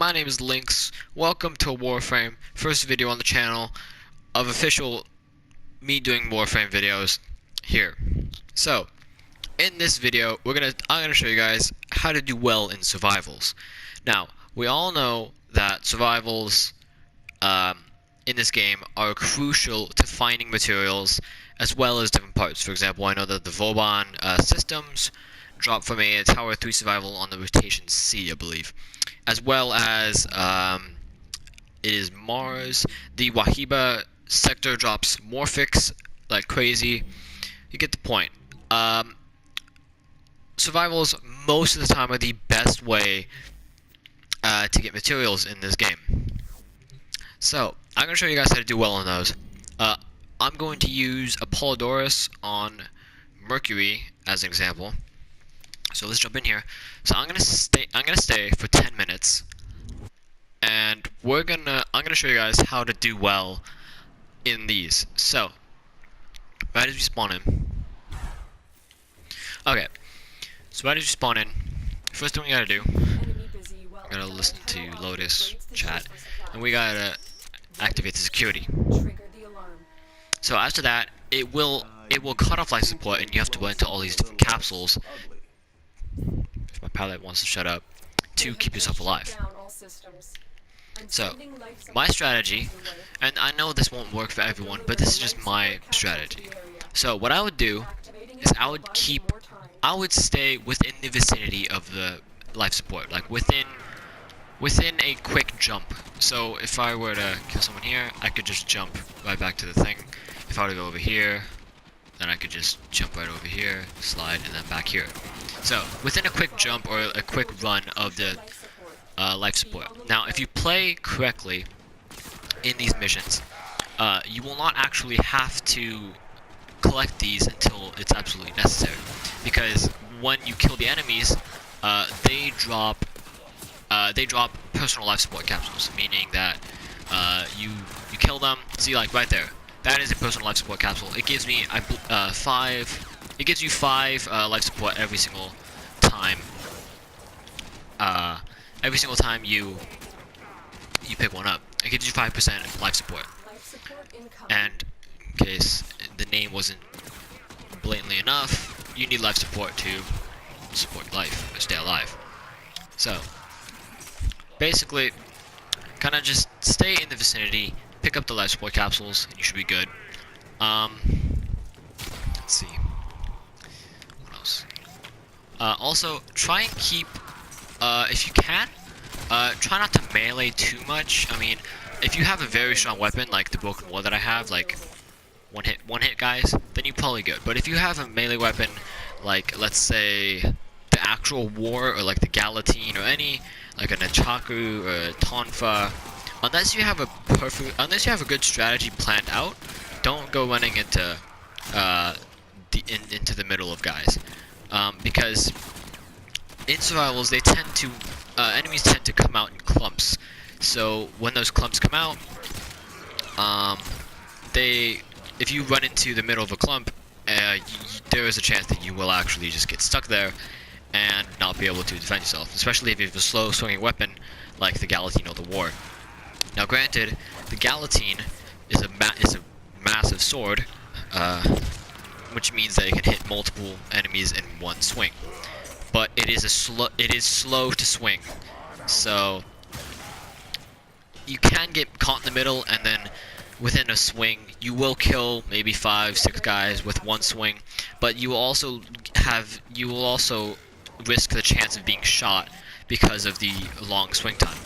my name is Lynx. Welcome to Warframe. First video on the channel of official me doing Warframe videos here. So, in this video, I'm gonna show you guys how to do well in survivals. Now, we all know that survivals in this game are crucial to finding materials as well as different parts. For example, I know that the Vauban systems drop from a Tower 3 survival on the rotation C, I believe. As well as it is Mars. The Wahiba sector drops Morphics like crazy. You get the point. Survivals most of the time are the best way to get materials in this game. So I'm going to show you guys how to do well on those. I'm going to use Apollodorus on Mercury as an example. So let's jump in here. So I'm gonna stay for 10 minutes, and I'm gonna show you guys how to do well in these. So right as we spawn in. Okay. So right as you spawn in, first thing we gotta do, we gotta listen to Lotus chat, and we gotta activate the security. So after that, it will cut off life support, and you have to go into all these different capsules. If my pilot wants to shut up, to keep yourself alive. So, my strategy, and I know this won't work for everyone, but this is just my strategy. So what I would do is I would stay within the vicinity of the life support, like within a quick jump. So if I were to kill someone here, I could just jump right back to the thing. If I were to go over here, then I could just jump right over here, slide, and then back here. So, within a quick jump or a quick run of the life support. Now, if you play correctly in these missions, you will not actually have to collect these until it's absolutely necessary. Because when you kill the enemies, they drop personal life support capsules, meaning that you kill them. See, like right there. That is a personal life support capsule. It gives me It gives you 5 life support every single time. Every single time you pick one up, it gives you 5% life support. And in case the name wasn't blatantly enough, you need life support to support life or stay alive. So basically, kind of just stay in the vicinity. Pick up the life support capsules, and you should be good. Let's see. What else? Also, try and keep, if you can, try not to melee too much. I mean, if you have a very strong weapon, like the Broken War that I have, like one hit guys, then you're probably good. But if you have a melee weapon, like, let's say, the actual War, or like the Galatine, or any, like a Nunchaku, or a Tonfa, unless you have a good strategy planned out, don't go running into into the middle of guys, because in survivals enemies tend to come out in clumps. So when those clumps come out, if you run into the middle of a clump, there is a chance that you will actually just get stuck there and not be able to defend yourself, especially if you have a slow swinging weapon like the Galatine or the War. Now, granted, the Galatine is a massive sword, which means that it can hit multiple enemies in one swing. But it is slow to swing, so you can get caught in the middle, and then within a swing, you will kill maybe 5-6 guys with one swing. But you will also risk the chance of being shot because of the long swing time.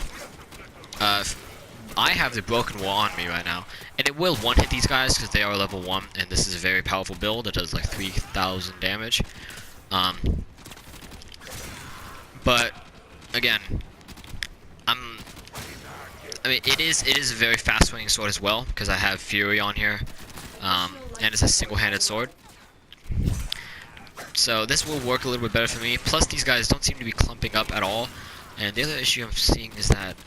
I have the Broken War on me right now, and it will one-hit these guys because they are level 1, and this is a very powerful build. It does like 3,000 damage. But again, I mean, it is a very fast-swinging sword as well because I have Fury on here, and it's a single-handed sword. So this will work a little bit better for me. Plus, these guys don't seem to be clumping up at all. And the other issue I'm seeing is that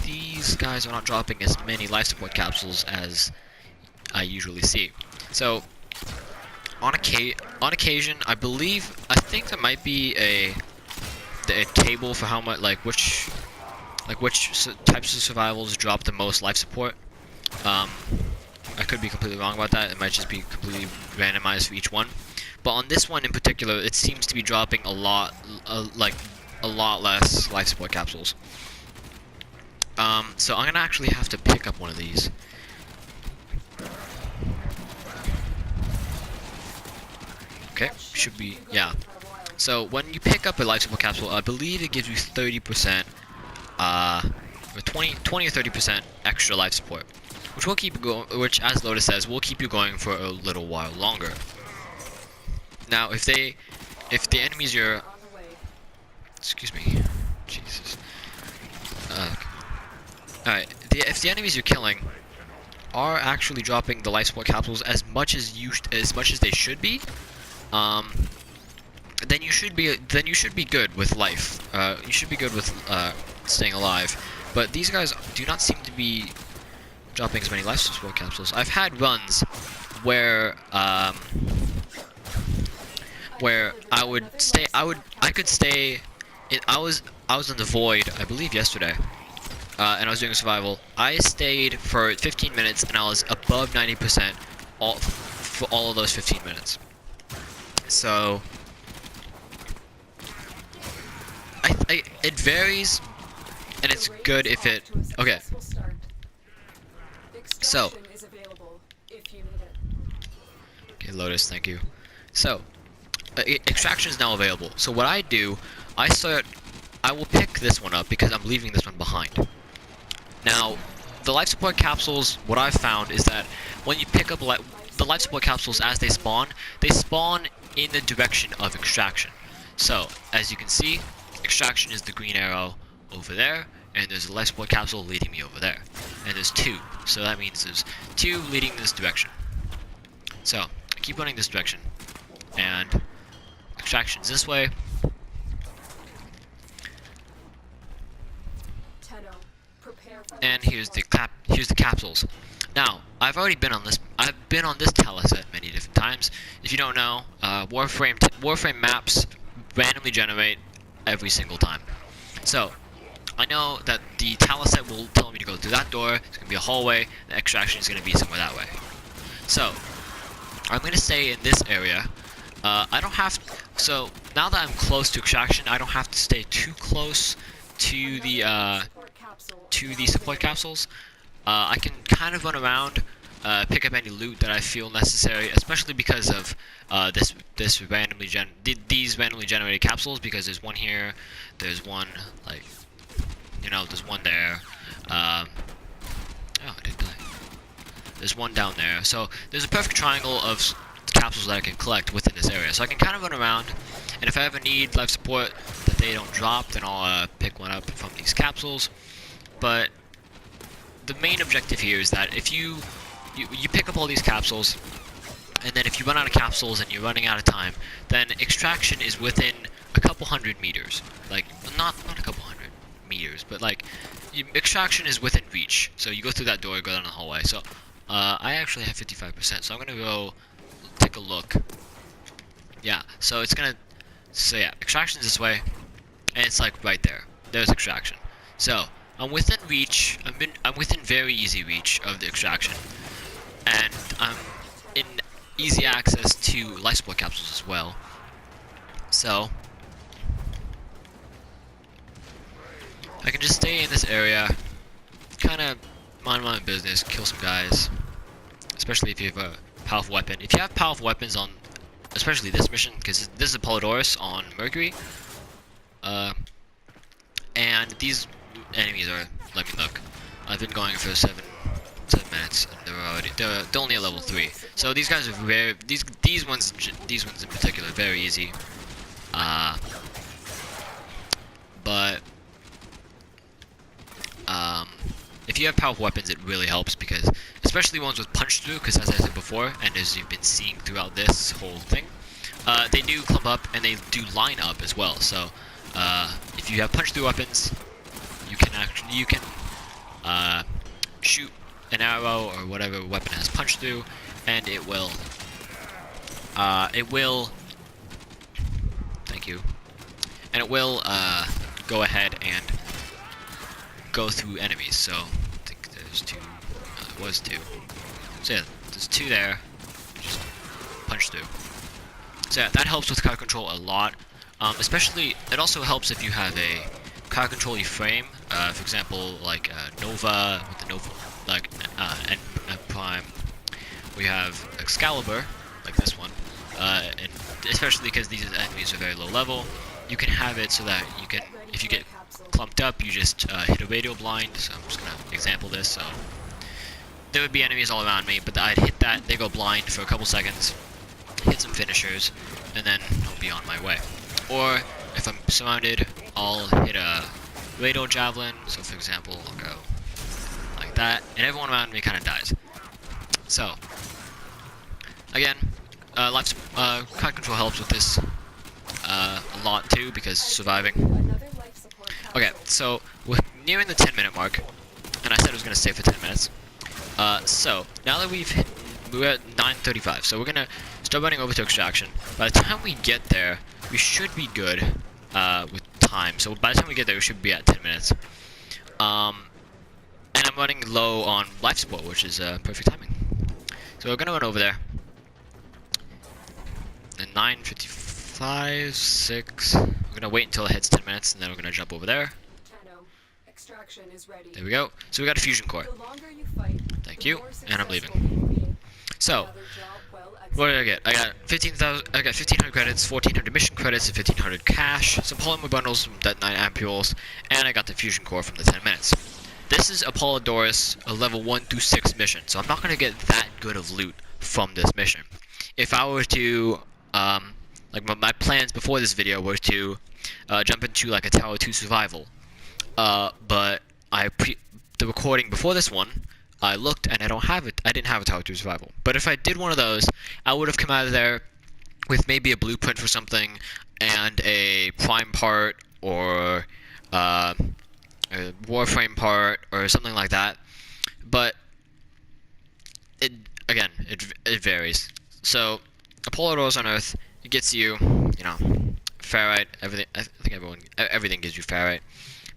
these guys are not dropping as many life support capsules as I usually see. So, on occasion, I think there might be a table for how much, like which like which types of survivals drop the most life support. I could be completely wrong about that. It might just be completely randomized for each one. But on this one in particular, it seems to be dropping a lot less life support capsules. So I'm gonna actually have to pick up one of these. Okay, should be, yeah. So when you pick up a life support capsule, I believe it gives you 30%, or 20 or 30% extra life support, which will keep going. Which, as Lotus says, will keep you going for a little while longer. Now, if the enemies you're, excuse me, Jesus. Alright, if the enemies you're killing are actually dropping the life support capsules as much as they should be, then you should be good with life. You should be good with staying alive. But these guys do not seem to be dropping as many life support capsules. I've had runs where I was in the void, I believe yesterday, and I was doing a survival. I stayed for 15 minutes and I was above 90% for all of those 15 minutes. So it varies, and it's good if it. Okay. So. Okay, Lotus, thank you. So, extraction is now available. So what I do, I will pick this one up because I'm leaving this one behind. Now, the life support capsules, what I've found is that when you pick up the life support capsules as they spawn in the direction of extraction. So, as you can see, extraction is the green arrow over there, and there's a life support capsule leading me over there. And there's two, so that means there's two leading this direction. So, I keep running this direction, and extraction's this way. And here's the capsules. Now, I've already been on this. I've been on this teleset many different times. If you don't know, Warframe maps randomly generate every single time. So, I know that the teleset will tell me to go through that door. It's gonna be a hallway. The extraction is gonna be somewhere that way. So, I'm gonna stay in this area. I don't have. So now that I'm close to extraction, I don't have to stay too close to the support capsules. I can kind of run around, pick up any loot that I feel necessary, especially because of these randomly generated capsules. Because there's one here, there's one there's one there. Oh, I didn't die. There's one down there. So there's a perfect triangle of capsules that I can collect within this area. So I can kind of run around, and if I ever need life support that they don't drop, then I'll pick one up from these capsules. But the main objective here is that if you pick up all these capsules, and then if you run out of capsules and you're running out of time, then extraction is within a couple hundred meters. Like, not a couple hundred meters, but like, extraction is within reach. So you go through that door, go down the hallway. So I actually have 55%, so I'm gonna go take a look. Yeah, so it's gonna, so yeah, extraction is this way, and it's like right there. There's extraction. So I'm within reach. I'm within very easy reach of the extraction, and I'm in easy access to life support capsules as well. So I can just stay in this area, kind of mind my own business, kill some guys, especially if you have a powerful weapon. If you have powerful weapons on, especially this mission, because this is Polydorus on Mercury, and these enemies are, let me look, I've been going for 7 minutes, and they're only at level 3. So these guys are very, these ones in particular, very easy. But if you have powerful weapons, it really helps, because especially ones with punch through, because as I said before, and as you've been seeing throughout this whole thing, they do clump up and they do line up as well. So if you have punch through weapons, you can shoot an arrow or whatever weapon has punch through, and it will thank you, and it will go ahead and go through enemies. So I think there's two. There was two. So yeah, there's two there. Just punch through. So yeah, that helps with crowd control a lot. Especially, it also helps if you have a crowd control frame. For example, like Nova with the Nova, like and Prime. We have Excalibur, like this one, and especially because these enemies are very low level, you can have it so that you can, if you get clumped up, you just hit a radial blind. So I'm just gonna example this. So there would be enemies all around me, but I'd hit that, they go blind for a couple seconds, hit some finishers, and then I'll be on my way. Or if I'm surrounded, I'll hit a radial javelin. So for example, I'll go like that, and everyone around me kind of dies. So again, crowd control helps with this a lot too, because surviving. Okay, so we're nearing the 10-minute mark, and I said it was gonna stay for 10 minutes. So now that we're at 9:35, so we're gonna start running over to extraction. By the time we get there, we should be good with time. So by the time we get there, we should be at 10 minutes. And I'm running low on life support, which is perfect timing. So we're gonna run over there. And 9:55, 6. We're gonna wait until it hits 10 minutes, and then we're gonna jump over there. Extraction is ready. There we go. So we got a fusion core. The longer you fight, Thank you. And I'm leaving. leaving. So what did I get? I got 15,000. I got 1,500 credits, 1,400 mission credits, and 1,500 cash. Some polymer bundles from that 9 ampules, and I got the fusion core from the 10 minutes. This is Apollodorus, a level 1 through 6 mission, so I'm not gonna get that good of loot from this mission. If I were to, like my plans before this video were to jump into like a Tower 2 survival, but the recording before this one, I looked and I don't have it. I didn't have a Tower 2 survival. But if I did one of those, I would have come out of there with maybe a blueprint for something and a prime part or a Warframe part or something like that. But it varies. So Apollodorus on Earth, it gets you, ferrite, everything. I think everything gives you ferrite.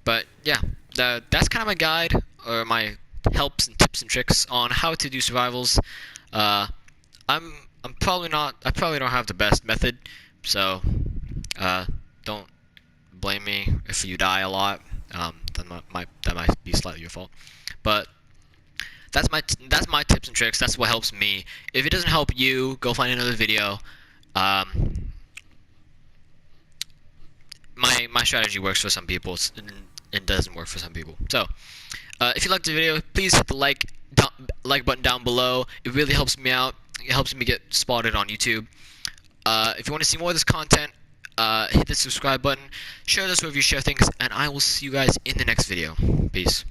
But yeah, that's kind of my guide or my helps and tips and tricks on how to do survivals. I'm probably not. I probably don't have the best method, so don't blame me if you die a lot. That might be slightly your fault. But that's my tips and tricks. That's what helps me. If it doesn't help you, go find another video. My strategy works for some people. It doesn't work for some people. So, if you liked the video, please hit the like button down below. It really helps me out. It helps me get spotted on YouTube. If you want to see more of this content, hit the subscribe button, share this with your share things, and I will see you guys in the next video. Peace.